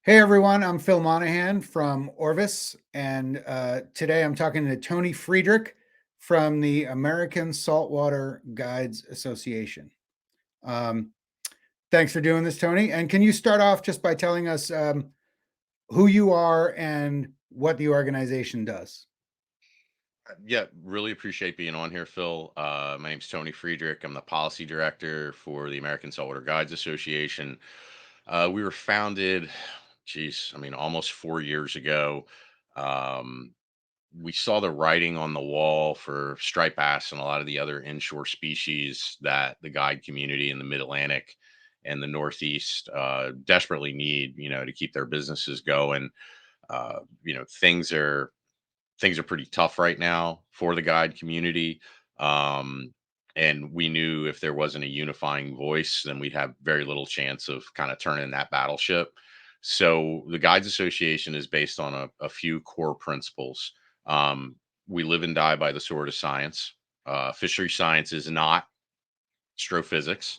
Hey everyone, I'm Phil Monahan from Orvis, and today I'm talking to Tony Friedrich from the American Saltwater Guides Association. Um, Thanks for doing this, Tony. And can you start off just by telling us who you are and what the organization does? Yeah, really appreciate being on here, Phil. My name's Tony Friedrich. I'm the policy director for the American Saltwater Guides Association. We were founded, almost 4 years ago. Um, we saw the writing on the wall for striped bass and a lot of the other inshore species that the guide community in the Mid Atlantic and the Northeast desperately need, to keep their businesses going. Uh, you know, things are pretty tough right now for the guide community. Um, and we knew if there wasn't a unifying voice, then we'd have very little chance of kind of turning that battleship. So the Guides Association is based on a few core principles. Um, we live and die by the sword of science. Fishery science is not astrophysics.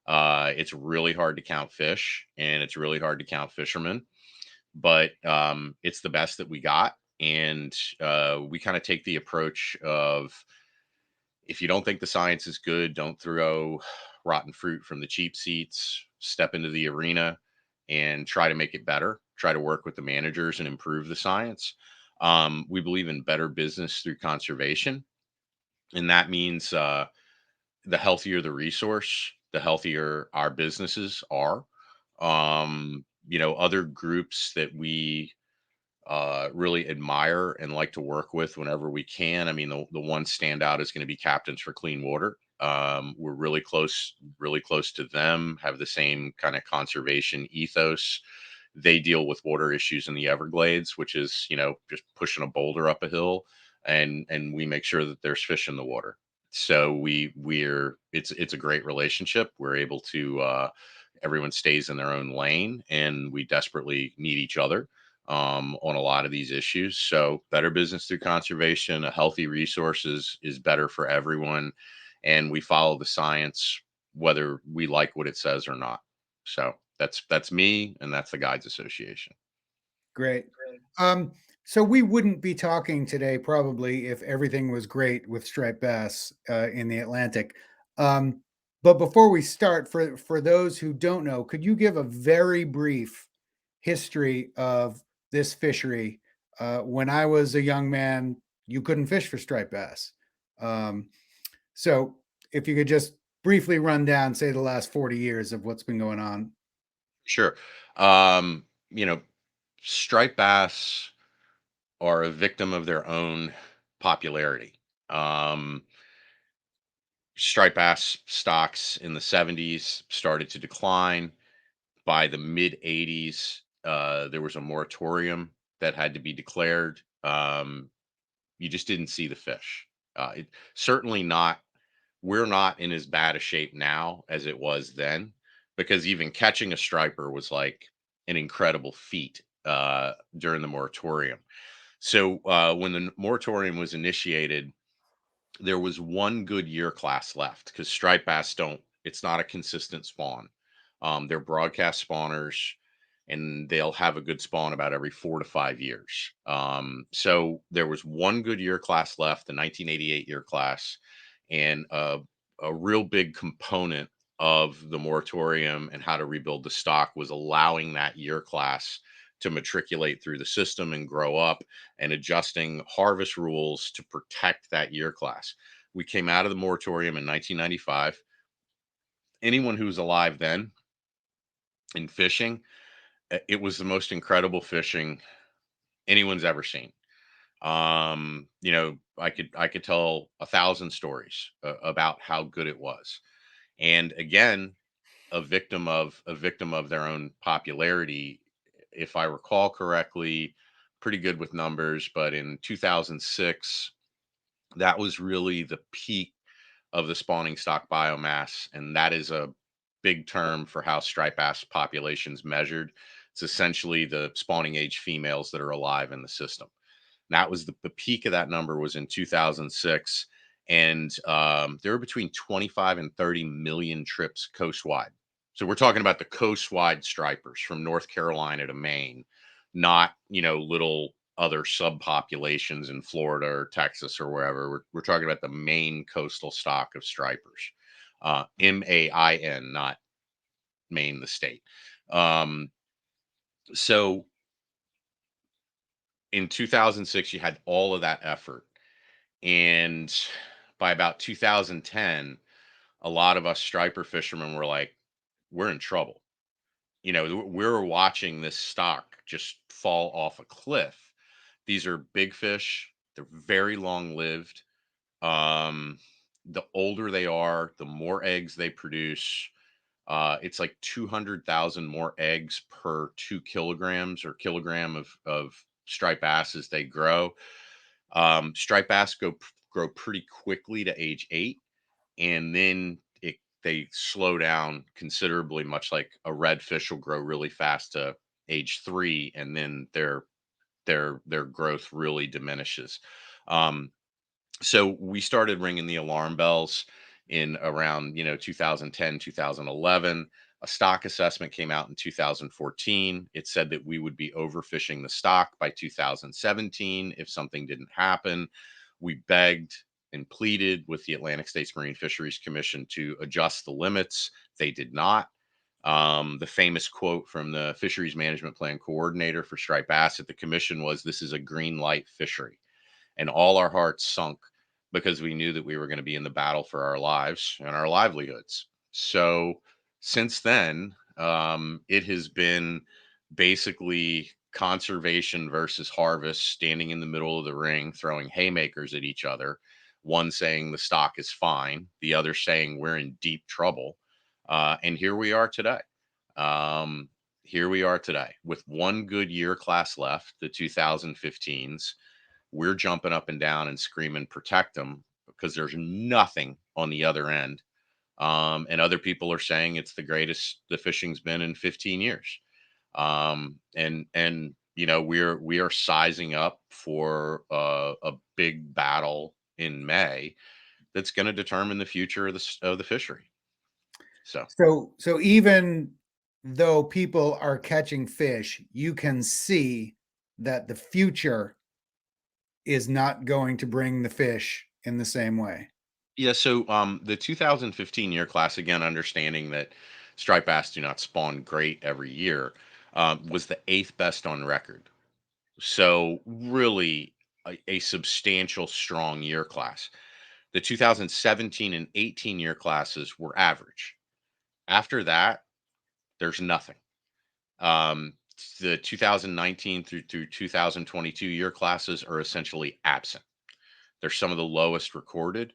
It's really hard to count fish and it's really hard to count fishermen, but it's the best that we got. And we kind of take the approach of if you don't think the science is good, don't throw rotten fruit from the cheap seats. Step into the arena and try to make it better. Try to work with the managers and improve the science. We believe in better business through conservation, and that means the healthier the resource, the healthier our businesses are. Other groups that we really admire and like to work with whenever we can. I mean, the one standout is going to be Captains for Clean Water. We're really close to them, have the same kind of conservation ethos. They deal with water issues in the Everglades, which is, just pushing a boulder up a hill, and we make sure that there's fish in the water. So it's a great relationship. We're able to everyone stays in their own lane, and we desperately need each other on a lot of these issues. So better business through conservation, a healthy resources is better for everyone. And we follow the science, whether we like what it says or not. So that's me, and that's the Guides Association. Great. Um, so we wouldn't be talking today probably if everything was great with striped bass in the Atlantic. Um, but before we start, for those who don't know, could you give a very brief history of this fishery? When I was a young man, you couldn't fish for striped bass. Um, so if you could just briefly run down, say, the last 40 years of what's been going on. Sure. Um, you know, striped bass are a victim of their own popularity. Um, Striped bass stocks in the 70s started to decline. By the mid 80s, there was a moratorium that had to be declared. You just didn't see the fish. Certainly not. We're not in as bad a shape now as it was then, because even catching a striper was like an incredible feat during the moratorium. So when the moratorium was initiated, there was one good year class left because striped bass don't. It's not a consistent spawn. They're broadcast spawners, and they'll have a good spawn about every 4 to 5 years. So there was one good year class left, the 1988 year class, and a real big component of the moratorium and how to rebuild the stock was allowing that year class to matriculate through the system and grow up and adjusting harvest rules to protect that year class. We came out of the moratorium in 1995. Anyone who's alive then in fishing, it was the most incredible fishing anyone's ever seen. I could tell 1,000 stories about how good it was. And again, a victim of their own popularity. If I recall correctly, pretty good with numbers, but in 2006, that was really the peak of the spawning stock biomass, and that is a big term for how striped bass populations measured. It's essentially the spawning age females that are alive in the system. That was the peak of that number was in 2006, and there were between 25 and 30 million trips coastwide. So we're talking about the coast-wide stripers from North Carolina to Maine, not, little other subpopulations in Florida or Texas or wherever. We're talking about the main coastal stock of stripers. Main, not Maine, the state. Um, so in 2006, you had all of that effort. And by about 2010, a lot of us striper fishermen were like, we're in trouble. We're watching this stock just fall off a cliff. These are big fish. They're very long lived. Um, the older they are, the more eggs they produce. It's like 200,000 more eggs per 2 kilograms or kilogram of striped bass as they grow. Striped bass grow pretty quickly to age 8, and then they slow down considerably, much like a redfish will grow really fast to age 3, and then their growth really diminishes. Um, so we started ringing the alarm bells in around 2010, 2011. A stock assessment came out in 2014. It said that we would be overfishing the stock by 2017 if something didn't happen. We begged and pleaded with the Atlantic States Marine Fisheries Commission to adjust the limits. They did not. The famous quote from the fisheries management plan coordinator for striped bass at the commission was, "This is a green light fishery." And all our hearts sunk because we knew that we were going to be in the battle for our lives and our livelihoods. So since then, it has been basically conservation versus harvest, standing in the middle of the ring, throwing haymakers at each other. One saying the stock is fine, the other saying we're in deep trouble. And here we are today. Um, Here we are today with one good year class left, the 2015s. We're jumping up and down and screaming, protect them, because there's nothing on the other end. And other people are saying it's the greatest the fishing's been in 15 years. And we are sizing up for a big battle in May that's going to determine the future of the fishery. So So even though people are catching fish, you can see that the future is not going to bring the fish in the same way. yeah, so the 2015 year class, again, understanding that striped bass do not spawn great every year, was the eighth best on record. So really a substantial, strong year class. The 2017 and 18 year classes were average. After that, there's nothing. Um, the 2019 through 2022 year classes are essentially absent. They're some of the lowest recorded.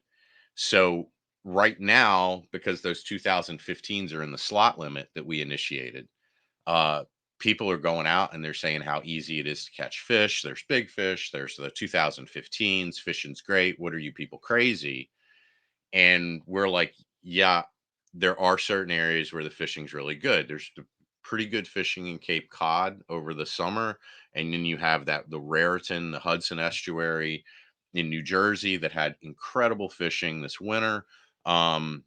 So right now, because those 2015s are in the slot limit that we initiated, uh, people are going out and they're saying how easy it is to catch fish. There's big fish. There's the 2015s. Fishing's great. What are you people crazy? And we're like, yeah, there are certain areas where the fishing's really good. There's pretty good fishing in Cape Cod over the summer. And then you have the Raritan, the Hudson estuary in New Jersey that had incredible fishing this winter. Um,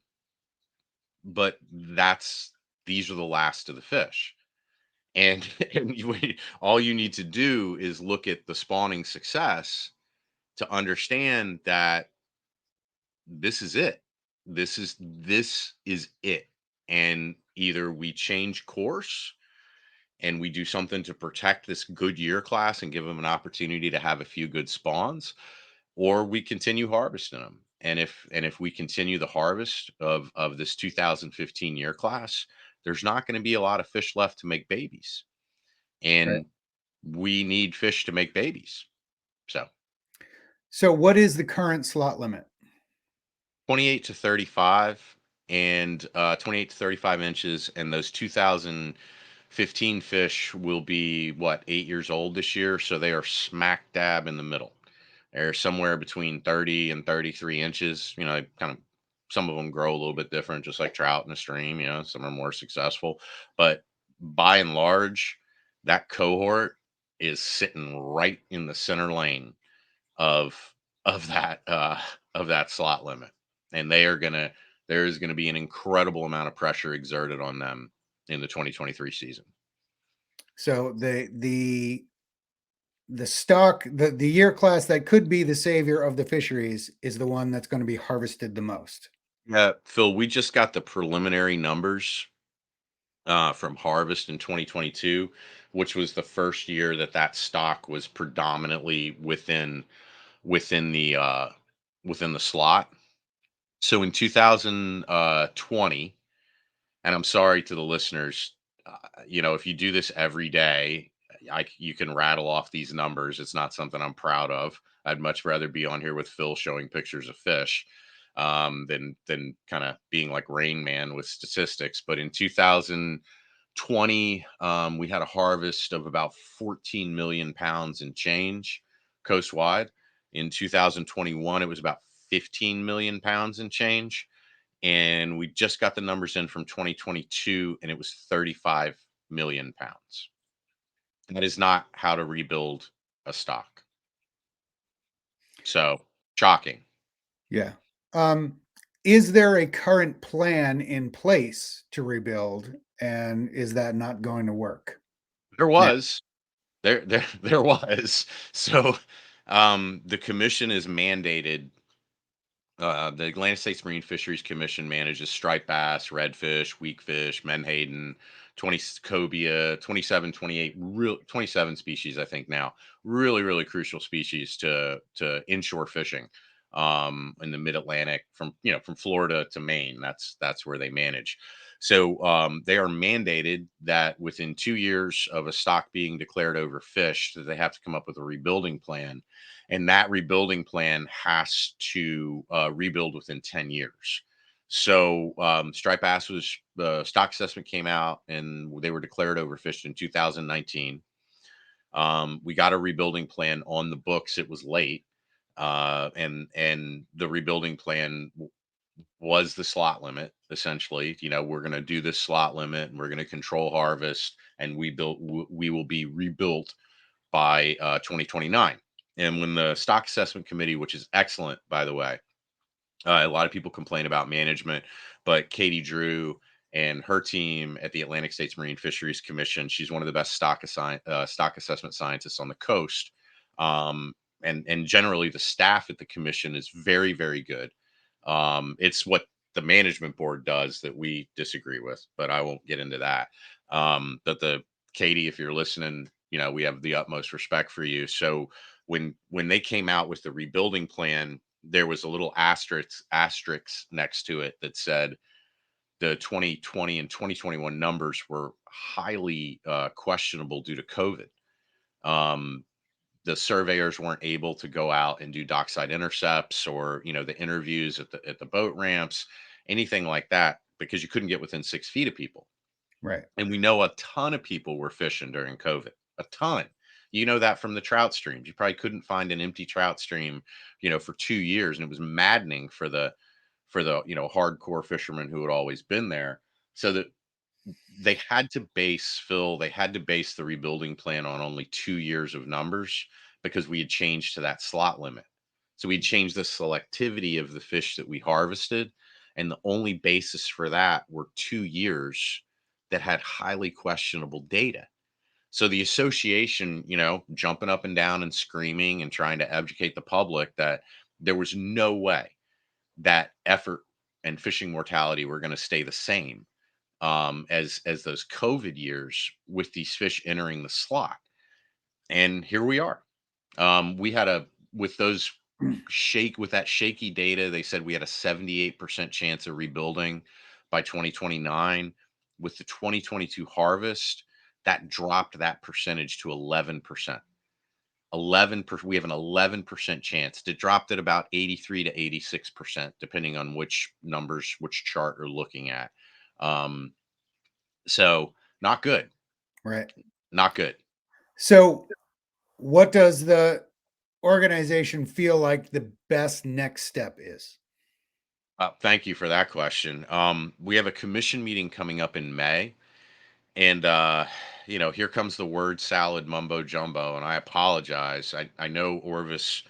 but these are the last of the fish. And, all you need to do is look at the spawning success to understand that this is it. This is it. And either we change course and we do something to protect this good year class and give them an opportunity to have a few good spawns, or we continue harvesting them. And if we continue the harvest of this 2015 year class, there's not going to be a lot of fish left to make babies. Right. And we need fish to make babies. So So what is the current slot limit? 28 to 35 and 28 to 35 inches. And those 2015 fish will be, what, 8 years old this year. So they are smack dab in the middle. They're somewhere between 30 and 33 inches. Kind of, some of them grow a little bit different, just like trout in the stream. Some are more successful. But by and large, that cohort is sitting right in the center lane of of that slot limit, and they are gonna there is going to be an incredible amount of pressure exerted on them in the 2023 season. So the stock, the year class that could be the savior of the fisheries is the one that's going to be harvested the most. Yeah, Phil, we just got the preliminary numbers from harvest in 2022, which was the first year that that stock was predominantly within the within the slot. So in 2020, and I'm sorry to the listeners, if you do this every day, you can rattle off these numbers. It's not something I'm proud of. I'd much rather be on here with Phil showing pictures of fish than kind of being like Rain Man with statistics. But in 2020, we had a harvest of about 14 million pounds in change coastwide. In 2021, it was about 15 million pounds in change, and we just got the numbers in from 2022 and it was 35 million pounds. That is not how to rebuild a stock. So shocking. Yeah. Um, is there a current plan in place to rebuild, and is that not going to work? There Now, was, there was. So the commission is mandated. The Atlantic States Marine Fisheries Commission manages striped bass, redfish, weakfish, menhaden, 20 cobia, 27, 28, 27 species, I think now. Really, really crucial species to inshore fishing in the mid-Atlantic from Florida to Maine. That's where they manage. So they are mandated that within 2 years of a stock being declared overfished, that they have to come up with a rebuilding plan, and that rebuilding plan has to rebuild within 10 years. So striped bass was the stock assessment came out and they were declared overfished in 2019. We got a rebuilding plan on the books. It was late, and the rebuilding plan was the slot limit. Essentially, we're going to do this slot limit and we're going to control harvest, and we will be rebuilt by 2029. And when the stock assessment committee, which is excellent, by the way, a lot of people complain about management, but Katie Drew and her team at the Atlantic States Marine Fisheries Commission, she's one of the best stock assessment scientists on the coast. And generally, the staff at the commission is very, very good. It's what the management board does that we disagree with, but I won't get into that. But the Katie, if you're listening, we have the utmost respect for you. So when they came out with the rebuilding plan, there was a little asterisk next to it that said the 2020 and 2021 numbers were highly questionable due to COVID. Um, the surveyors weren't able to go out and do dockside intercepts or the interviews at the boat ramps, anything like that, because you couldn't get within 6 feet of people. right. And we know a ton of people were fishing during COVID, a ton. You know that from the trout streams. You probably couldn't find an empty trout stream, for 2 years, and it was maddening for the hardcore fishermen who had always been there. So that they had to base the rebuilding plan on only 2 years of numbers because we had changed to that slot limit. So we changed the selectivity of the fish that we harvested, and the only basis for that were 2 years that had highly questionable data. So the association, jumping up and down and screaming and trying to educate the public that there was no way that effort and fishing mortality were going to stay the same as those COVID years with these fish entering the slot. And here we are. We had a with those shake with that shaky data. They said we had a 78% chance of rebuilding by 2029. With the 2022 harvest, that dropped that percentage to 11%. 11%. We have an 11% chance. It dropped at about 83 to 86%, depending on which chart you're looking at. Um, so not good. Right. Not good. So, what does the organization feel like the best next step is? Thank you for that question. We have a commission meeting coming up in May, and here comes the word salad mumbo jumbo, and I apologize. I know Orvis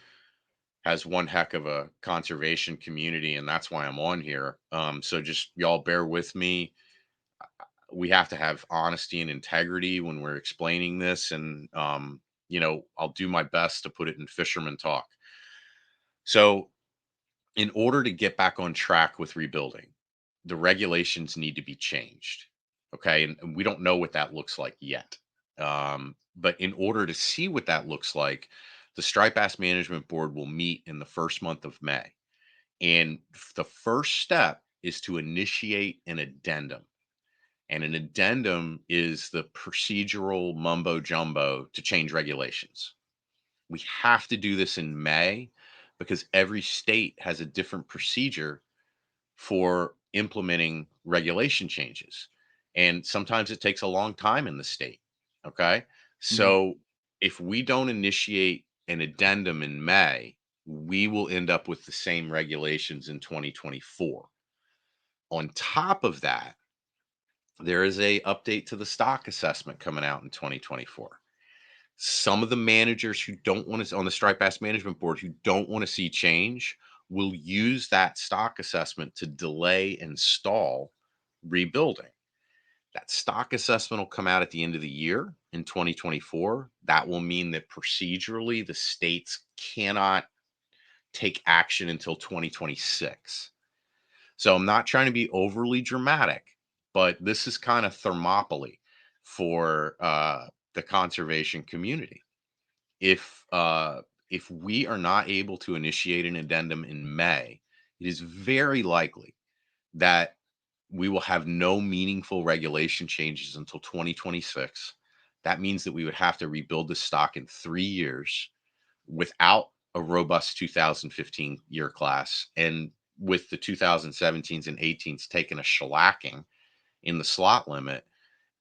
has one heck of a conservation community, and that's why I'm on here. So just y'all bear with me. We have to have honesty and integrity when we're explaining this, and I'll do my best to put it in fisherman talk. So, in order to get back on track with rebuilding, the regulations need to be changed. Okay. And we don't know what that looks like yet. But in order to see what that looks like, the Striped Bass Management Board will meet in the first month of May. And the first step is to initiate an addendum. And an addendum is the procedural mumbo jumbo to change regulations. We have to do this in May because every state has a different procedure for implementing regulation changes. And sometimes it takes a long time in the state. Okay. Mhm. So if we don't initiate an addendum in May, we will end up with the same regulations in 2024. On top of that, there is a update to the stock assessment coming out in 2024. Some of the managers who don't want to on the Striped Bass Management Board who don't want to see change will use that stock assessment to delay and stall rebuilding. That stock assessment will come out at the end of the year in 2024. That will mean that procedurally the states cannot take action until 2026. So I'm not trying to be overly dramatic, but this is kind of thermopylae for the conservation community. If uh if we are not able to initiate an addendum in May, it is very likely that we will have no meaningful regulation changes until 2026. That means that we would have to rebuild the stock in 3 years without a robust 2015 year class, and with the 2017s and 18s taking a shellacking in the slot limit,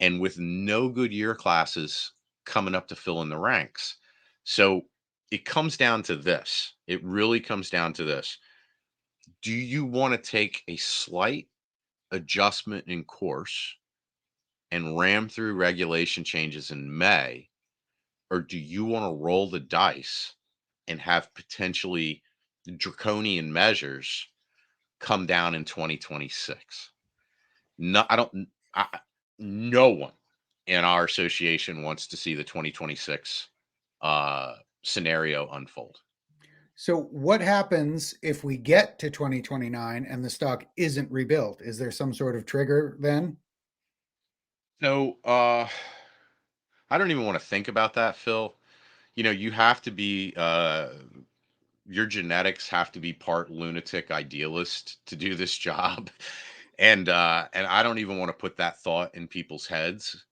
and with no good year classes coming up to fill in the ranks. So it comes down to this. It really comes down to this. Do you want to take a slight adjustment in course and ram through regulation changes in May? Or do you want to roll the dice and have potentially draconian measures come down in 2026? No, I don't. No one in our association wants to see the 2026 uh, scenario unfold. So what happens if we get to 2029 and the stock isn't rebuilt? Is there some sort of trigger then? So I don't even want to think about that, Phil. You have to be your genetics have to be part lunatic idealist to do this job. And I don't even want to put that thought in people's heads.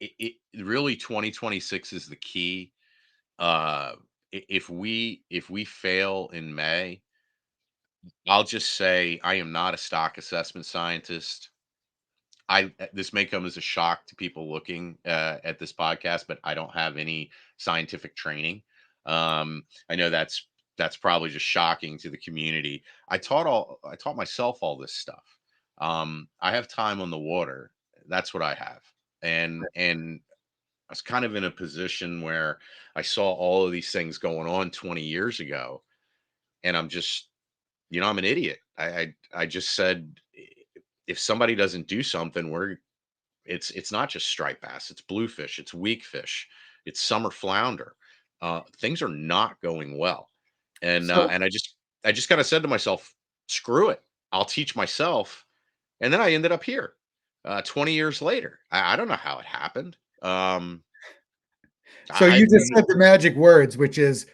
It really 2026 is the key. If we fail in May, I'll just say I am not a stock assessment scientist. This may come as a shock to people looking at this podcast, but I don't have any scientific training. I know that's probably just shocking to the community. I taught myself all this stuff. I have time on the water. That's what I have. And I was kind of in a position where I saw all of these things going on 20 years ago, and I'm an idiot. I just said, if somebody doesn't do something, it's not just striped bass, it's bluefish, it's weak fish, it's summer flounder. Things are not going well, and So I just kind of said to myself, screw it, I'll teach myself, and then I ended up here, 20 years later. I don't know how it happened. so I you just said the magic words, which is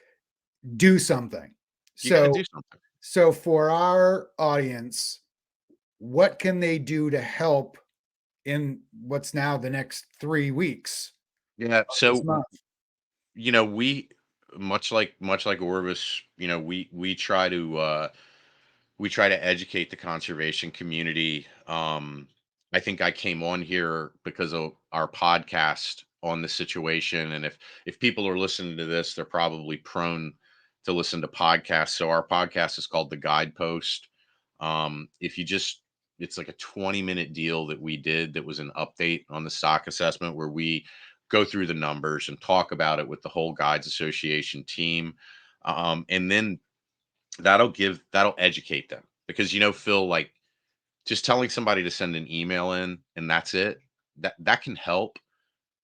do something. You got to do So something. so for our audience, what can they do to help in what's now the next 3 weeks Yeah. of this So month? we much like Orvis, we try to educate the conservation community. I think I came on here because of our podcast on the situation, and if people are listening to this, they're probably prone to listen to podcasts. So our podcast is called The Guidepost. If you just It's like a 20-minute deal that we did that was an update on the stock assessment, where we go through the numbers and talk about it with the whole guides association team. And then that'll educate them, because Phil, like, just telling somebody to send an email in and that's it, that can help.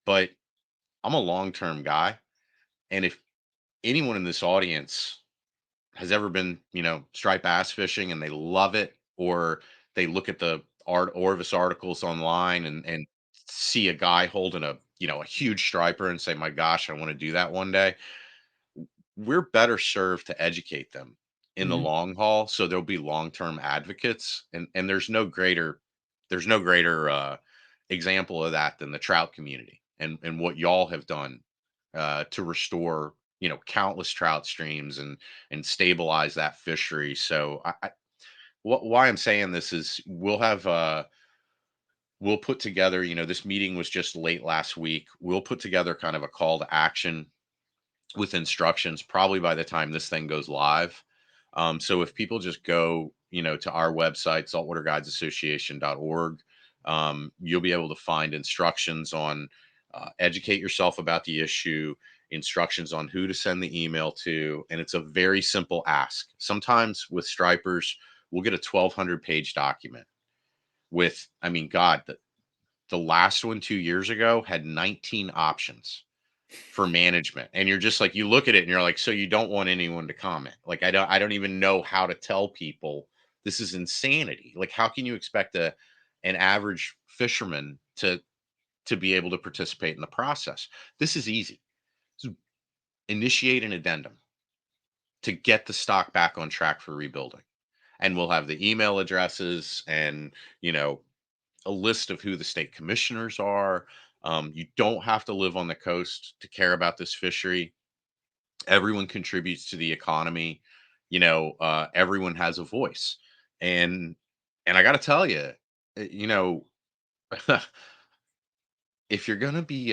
But I'm a long-term guy, and if anyone in this audience has ever been, striped bass fishing and they love it, or they look at the Orvis articles online and see a guy holding a huge striper and say, "My gosh, I want to do that one day." We're better served to educate them in the Mhm. long haul, so there'll be long-term advocates, and there's no greater example of that than the trout community, and what y'all have done to restore countless trout streams and stabilize that fishery. So why I'm saying this is we'll put together, this meeting was just late last week. We'll put together kind of a call to action with instructions probably by the time this thing goes live. So if people just go, to our website, saltwaterguidesassociation.org, you'll be able to find instructions on educate yourself about the issue, instructions on who to send the email to, and it's a very simple ask. Sometimes with stripers, we'll get a 1,200-page document with, I mean, God, the last one 2 years ago had 19 options for management, and you're just like, you look at it and you're like, so you don't want anyone to comment? Like, I don't even know how to tell people this is insanity. Like, how can you expect an average fisherman to be able to participate in the process? This is easy. So initiate an addendum to get the stock back on track for rebuilding, and we'll have the email addresses and a list of who the state commissioners are. You don't have to live on the coast to care about this fishery. Everyone contributes to the economy. Everyone has a voice, and I got to tell you, you know if you're gonna be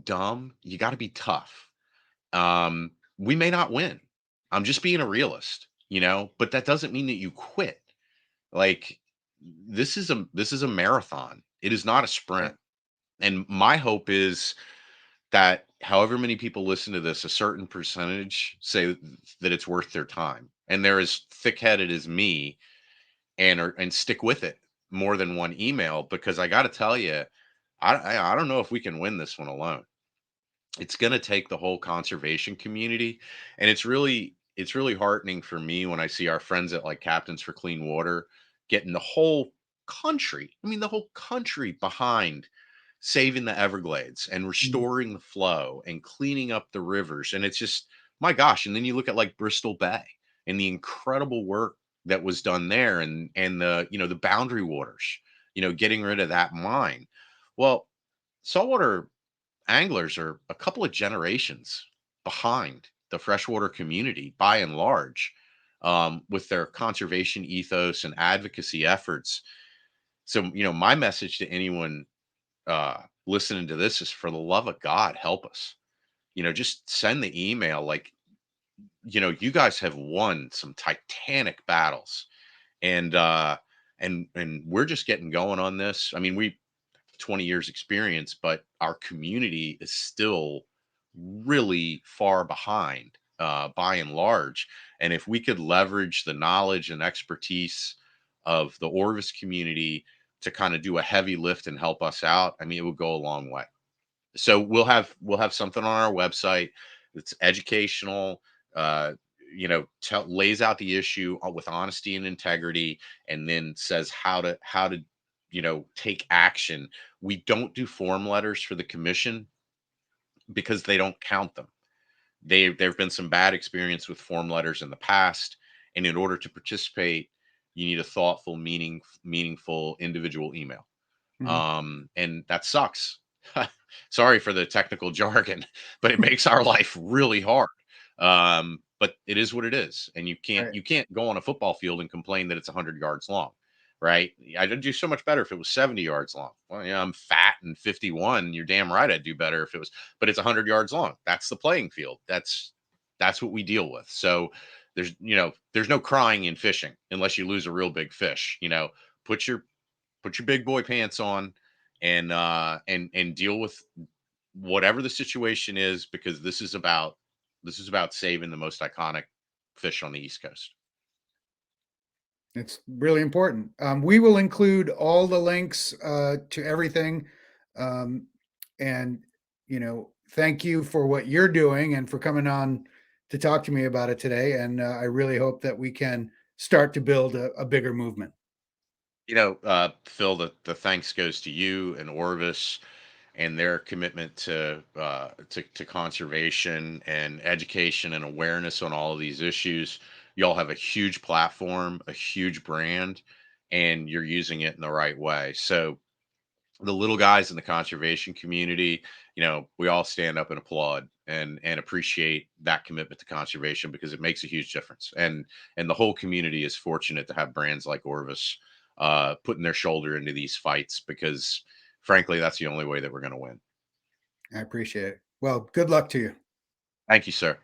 dumb, you got to be tough. We may not win. I'm just being a realist, but that doesn't mean that you quit. Like, this is a marathon, it is not a Right. sprint. And my hope is that however many people listen to this, a certain percentage say that it's worth their time, and they're as thick-headed as me, and stick with it more than one email, because I got to tell you, I don't know if we can win this one alone. It's going to take the whole conservation community, and it's really heartening for me when I see our friends at, like, Captains for Clean Water getting the whole country, I mean the whole country, behind saving the Everglades and Mhm. restoring the flow and cleaning up the rivers. And it's just, my gosh. And then you look at, like, Bristol Bay and the incredible work that was done there, and the boundary waters, getting rid of that mine. Well, saltwater anglers are a couple of generations behind the freshwater community by and large, with their conservation ethos and advocacy efforts. So, my message to anyone listening to this is, for the love of God, help us. Just send the email. Like, you guys have won some titanic battles, and we're just getting going on this. I mean, we 20 years experience, but our community is still really far behind, by and large. And if we could leverage the knowledge and expertise of the Orvis community to kind of do a heavy lift and help us out, I mean, it would go a long way. So we'll have something on our website that's educational, uh lays out the issue with honesty and integrity, and then says how to take action. We don't do form letters for the commission because they don't count them. There have been some bad experience with form letters in the past, and in order to participate, you need a thoughtful, meaningful individual email. Mhm. And that sucks. Sorry for the technical jargon, but it makes our life really hard. But it is what it is, and you can't Right. you can't go on a football field and complain that it's 100 yards long, right? I'd do so much better if it was 70 yards long. Well, yeah, I'm fat and 51. You're damn right I'd do better if it was, but it's 100 yards long. That's the playing field. That's what we deal with. So there's no crying in fishing unless you lose a real big fish. Put your big boy pants on, and deal with whatever the situation is, because this is about saving the most iconic fish on the East Coast. It's really important. We will include all the links to everything. Um, and, thank you for what you're doing and for coming on to talk to me about it today. And I really hope that we can start to build a bigger movement. Phil, the thanks goes to you and Orvis and their commitment to conservation and education and awareness on all of these issues. Y'all have a huge platform, a huge brand, and you're using it in the right way. So the little guys in the conservation community, we all stand up and applaud and appreciate that commitment to conservation because it makes a huge difference. And the whole community is fortunate to have brands like Orvis putting their shoulder into these fights because frankly, that's the only way that we're going to win. I appreciate it. Well, good luck to you. Thank you, sir.